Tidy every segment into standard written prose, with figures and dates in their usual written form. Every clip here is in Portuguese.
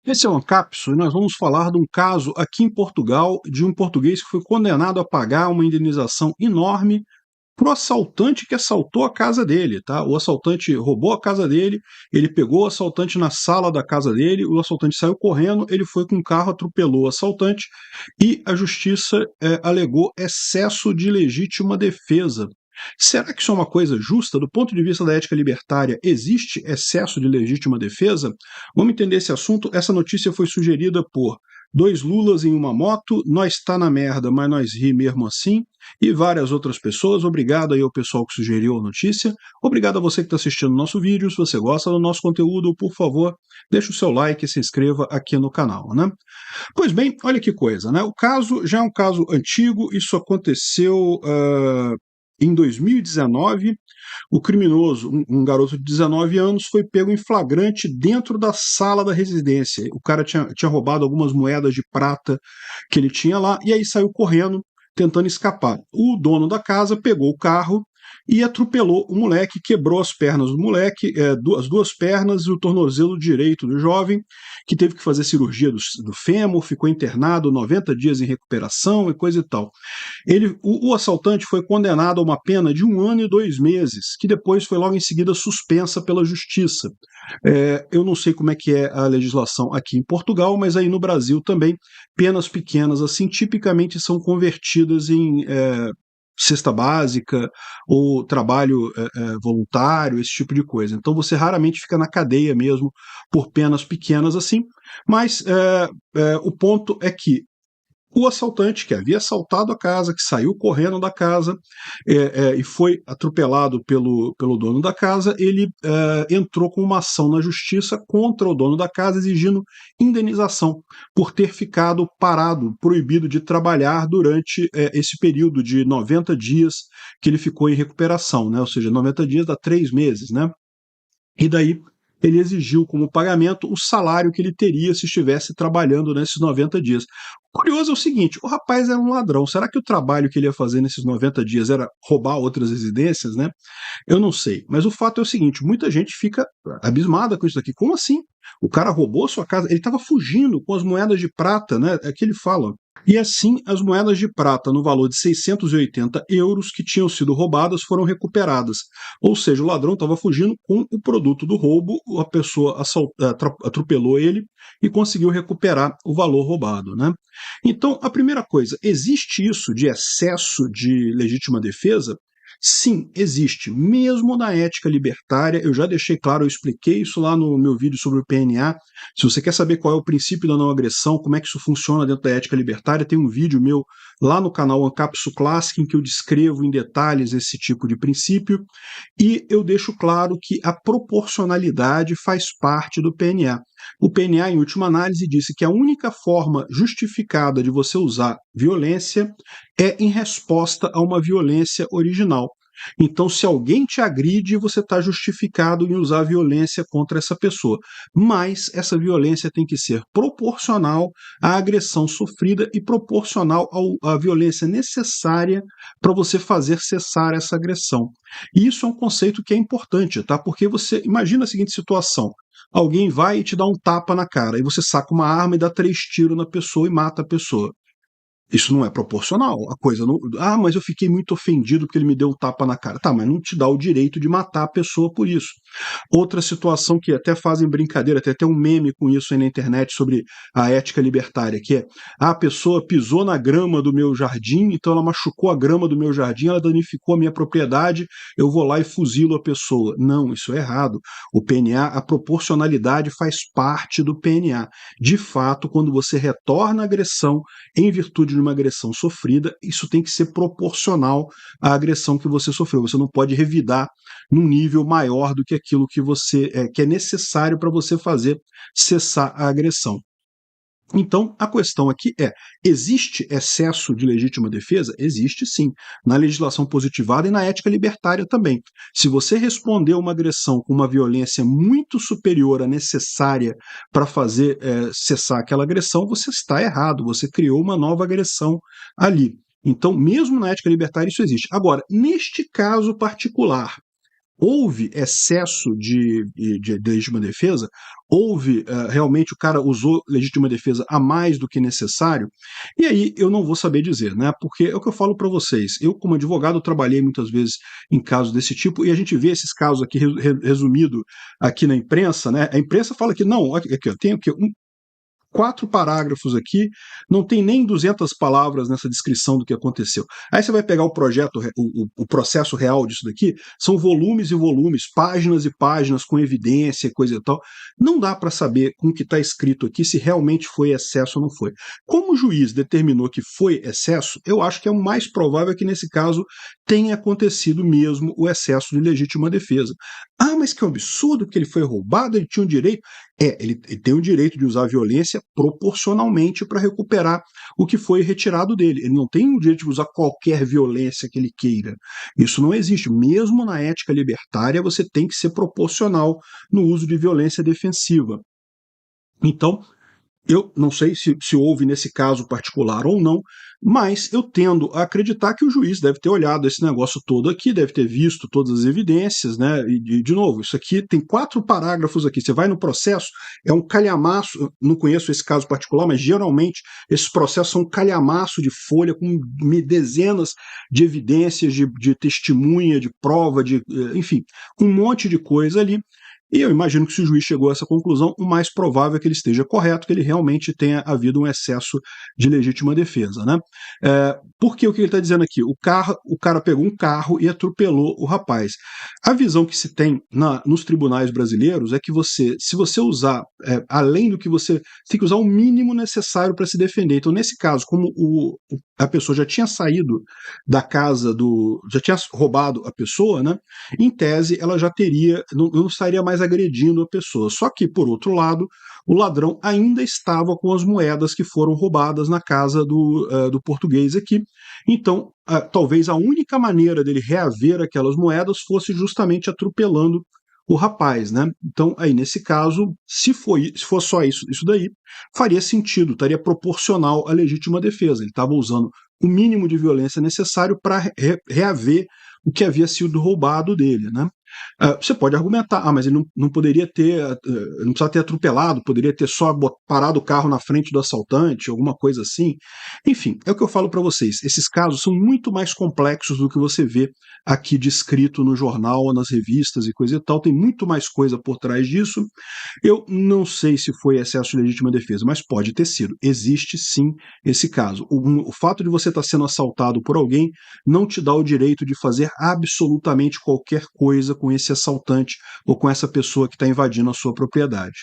Esse é o Ancapso e nós vamos falar de um caso aqui em Portugal de um português que foi condenado a pagar uma indenização enorme para o assaltante que assaltou a casa dele, tá? O assaltante roubou a casa dele, ele pegou o assaltante na sala da casa dele, o assaltante saiu correndo, ele foi com o carro, atropelou o assaltante e a justiça alegou excesso de legítima defesa. Será que isso é uma coisa justa? Do ponto de vista da ética libertária, existe excesso de legítima defesa? Vamos entender esse assunto. Essa notícia foi sugerida por Dois Lulas em uma Moto, Nós Tá na Merda, mas Nós Ri Mesmo Assim, e várias outras pessoas. Obrigado aí ao pessoal que sugeriu a notícia. Obrigado a você que está assistindo o nosso vídeo. Se você gosta do nosso conteúdo, por favor, deixe o seu like e se inscreva aqui no canal, né? Pois bem, olha que coisa, né? O caso já é um caso antigo, isso aconteceu em 2019. O criminoso, um garoto de 19 anos, foi pego em flagrante dentro da sala da residência. O cara tinha roubado algumas moedas de prata que ele tinha lá e aí saiu correndo, tentando escapar. O dono da casa pegou o carro e atropelou o moleque, quebrou as pernas do moleque, as duas pernas e o tornozelo direito do jovem, que teve que fazer cirurgia do fêmur, ficou internado 90 dias em recuperação e coisa e tal. O assaltante foi condenado a uma pena de 1 ano e 2 meses, que depois foi logo em seguida suspensa pela justiça. Eu não sei como é que é a legislação aqui em Portugal, mas aí no Brasil também, penas pequenas assim tipicamente são convertidas em cesta básica ou trabalho voluntário, esse tipo de coisa. Então você raramente fica na cadeia mesmo por penas pequenas assim, mas o ponto é que o assaltante que havia assaltado a casa, que saiu correndo da casa e foi atropelado pelo dono da casa, ele entrou com uma ação na justiça contra o dono da casa, exigindo indenização por ter ficado parado, proibido de trabalhar durante esse período de 90 dias que ele ficou em recuperação, né? Ou seja, 90 dias dá 3 meses, né? E daí ele exigiu como pagamento o salário que ele teria se estivesse trabalhando nesses 90 dias. O curioso é o seguinte, o rapaz era um ladrão, será que o trabalho que ele ia fazer nesses 90 dias era roubar outras residências, né? Eu não sei, mas o fato é o seguinte, muita gente fica abismada com isso aqui. Como assim? O cara roubou sua casa, ele estava fugindo com as moedas de prata, né? É que ele fala. E assim, as moedas de prata no valor de 680 euros que tinham sido roubadas foram recuperadas. Ou seja, o ladrão estava fugindo com o produto do roubo, a pessoa atropelou ele e conseguiu recuperar o valor roubado, né? Então, a primeira coisa, existe isso de excesso de legítima defesa? Sim, existe. Mesmo na ética libertária, eu já deixei claro, eu expliquei isso lá no meu vídeo sobre o PNA. Se você quer saber qual é o princípio da não agressão, como é que isso funciona dentro da ética libertária, tem um vídeo meu lá no canal Ancapso Classic em que eu descrevo em detalhes esse tipo de princípio e eu deixo claro que a proporcionalidade faz parte do PNA. O PNA, em última análise, disse que a única forma justificada de você usar violência é em resposta a uma violência original. Então, se alguém te agride, você está justificado em usar violência contra essa pessoa. Mas essa violência tem que ser proporcional à agressão sofrida e proporcional à violência necessária para você fazer cessar essa agressão. E isso é um conceito que é importante, tá? Porque você imagina a seguinte situação. Alguém vai e te dá um tapa na cara, e você saca uma arma e dá 3 tiros na pessoa e mata a pessoa. Isso não é proporcional. A coisa não. Ah, mas eu fiquei muito ofendido porque ele me deu um tapa na cara. Tá, mas não te dá o direito de matar a pessoa por isso. Outra situação que até fazem brincadeira, até tem um meme com isso aí na internet sobre a ética libertária, que é a pessoa pisou na grama do meu jardim, então ela machucou a grama do meu jardim, ela danificou a minha propriedade, eu vou lá e fuzilo a pessoa. Não, isso é errado. O PNA, a proporcionalidade faz parte do PNA. De fato, quando você retorna a agressão em virtude de uma agressão sofrida, isso tem que ser proporcional à agressão que você sofreu. Você não pode revidar num nível maior do que aquilo que é necessário para você fazer cessar a agressão. Então, a questão aqui é: existe excesso de legítima defesa? Existe sim, na legislação positivada e na ética libertária também. Se você responder uma agressão com uma violência muito superior à necessária para fazer cessar aquela agressão, você está errado, você criou uma nova agressão ali. Então, mesmo na ética libertária, isso existe. Agora, neste caso particular, houve excesso de legítima defesa, houve realmente o cara usou legítima defesa a mais do que necessário, e aí eu não vou saber dizer, né? Porque é o que eu falo para vocês. Eu, como advogado, trabalhei muitas vezes em casos desse tipo, e a gente vê esses casos aqui resumido aqui na imprensa, né? A imprensa fala que não, aqui, eu tenho que 4 parágrafos aqui, não tem nem 200 palavras nessa descrição do que aconteceu. Aí você vai pegar o projeto, o processo real disso daqui, são volumes e volumes, páginas e páginas com evidência, coisa e tal. Não dá para saber com o que está escrito aqui se realmente foi excesso ou não foi. Como o juiz determinou que foi excesso, eu acho que é o mais provável que nesse caso tenha acontecido mesmo o excesso de legítima defesa. Ah, mas que absurdo, porque ele foi roubado, ele tinha um direito. Ele tem o direito de usar a violência proporcionalmente para recuperar o que foi retirado dele. Ele não tem o direito de usar qualquer violência que ele queira. Isso não existe. Mesmo na ética libertária, você tem que ser proporcional no uso de violência defensiva. Então, eu não sei se houve nesse caso particular ou não, mas eu tendo a acreditar que o juiz deve ter olhado esse negócio todo aqui, deve ter visto todas as evidências, né? E de novo, isso aqui tem 4 parágrafos aqui. Você vai no processo, é um calhamaço. Não conheço esse caso particular, mas geralmente esses processos são um calhamaço de folha com dezenas de evidências, de testemunha, de prova, enfim, um monte de coisa ali. E eu imagino que se o juiz chegou a essa conclusão, o mais provável é que ele esteja correto, que ele realmente tenha havido um excesso de legítima defesa, né? Porque o que ele está dizendo aqui? O cara pegou um carro e atropelou o rapaz. A visão que se tem nos tribunais brasileiros é que se você usar, além do que você tem que usar o mínimo necessário para se defender. Então, nesse caso, como a pessoa já tinha saído da casa já tinha roubado a pessoa, né? Em tese, ela já teria, não estaria mais agredindo a pessoa. Só que, por outro lado, o ladrão ainda estava com as moedas que foram roubadas na casa do português aqui. Então, talvez a única maneira dele reaver aquelas moedas fosse justamente atropelando o rapaz, né? Então, aí nesse caso, se for só isso daí, faria sentido, estaria proporcional à legítima defesa. Ele estava usando o mínimo de violência necessário para reaver o que havia sido roubado dele, né? Você pode argumentar, mas ele não poderia ter, não precisava ter atropelado, poderia ter só parado o carro na frente do assaltante, alguma coisa assim. Enfim, é o que eu falo para vocês, esses casos são muito mais complexos do que você vê aqui descrito no jornal, nas revistas e coisa e tal, tem muito mais coisa por trás disso. Eu não sei se foi excesso de legítima defesa, mas pode ter sido. Existe sim esse caso. O fato de você estar sendo assaltado por alguém não te dá o direito de fazer absolutamente qualquer coisa com esse assaltante ou com essa pessoa que está invadindo a sua propriedade.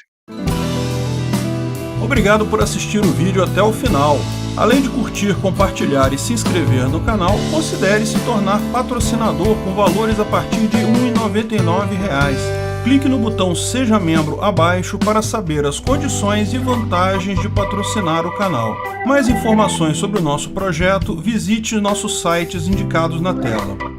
Obrigado por assistir o vídeo até o final. Além de curtir, compartilhar e se inscrever no canal, considere se tornar patrocinador com valores a partir de R$ 1,99. Clique no botão Seja Membro abaixo para saber as condições e vantagens de patrocinar o canal. Mais informações sobre o nosso projeto, visite nossos sites indicados na tela.